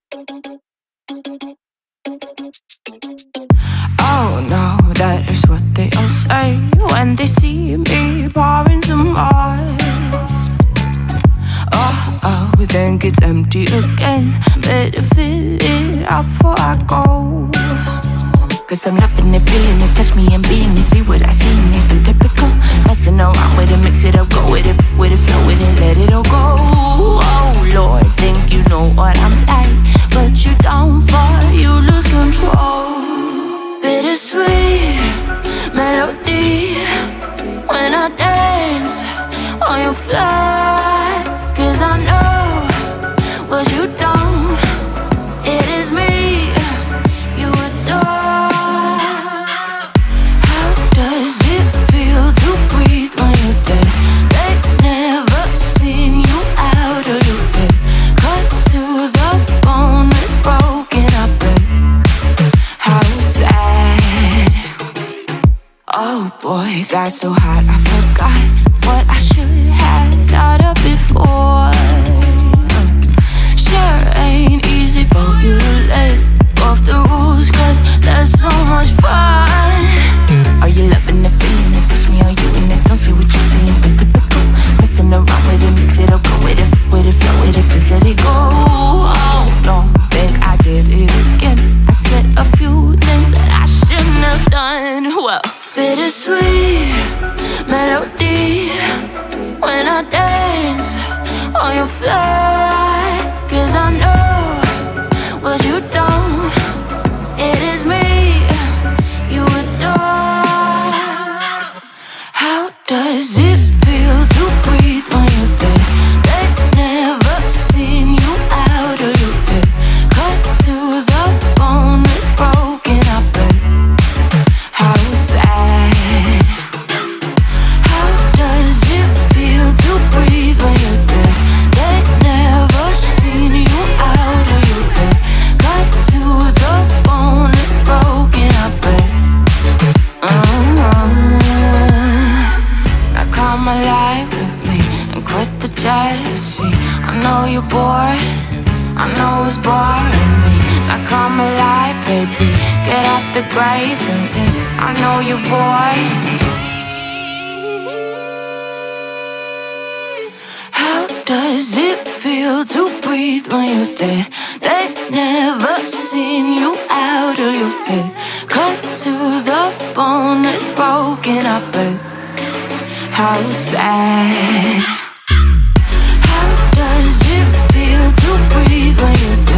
Oh no, that is what they all say when they see me pouring some more. Oh, then gets empty again. Better fill it up before I go. Cause I'm loving it, feeling it, touch me and being it. See what I see in it, I'm typical. Messing around with it, mix it up, go with it, flow with it, let it all go. Oh Lord, think you know what I'm like, but you don't fall, you lose control. Bittersweet melody when I dance on your fly. Cause I know what you don't, it is me you adore. How does it feel to breathe when you're dead? They've never seen you out of your head. Cut to the bone, it's broken, I bet. How sad. Oh boy, got so hot I forgot what I should have thought of before. Sure ain't easy for you to let go of the rules, cause there's so much fun. Are you loving the feeling it? Touch me, are you in it? Don't say what you're saying, but typical. Messing around with it, mix it up, go with it, flow with it, please let it go. Oh no, think I did it again. I said a few things that I shouldn't have done. Well, bittersweet melody when I dance on your fly. Cause I know what you don't, it is me you adore. How does it feel to breathe when you're dead? They've never seen you out of your head. Cut to the bone, it's broken, I bet. How sad. How does it feel to breathe when you're dead? They've never seen you out of your head. Cut to the bone, it's broken, I bet. Now come alive with me and quit the jealousy. I know you're bored, I know it's boring me. Now come alive, baby, get out the grave and I know you're bored. How does it feel to breathe when you're dead? They've never seen you out of your head. Cut to the bone, it's broken, I bet. How sad. How does it feel to breathe when you're dead?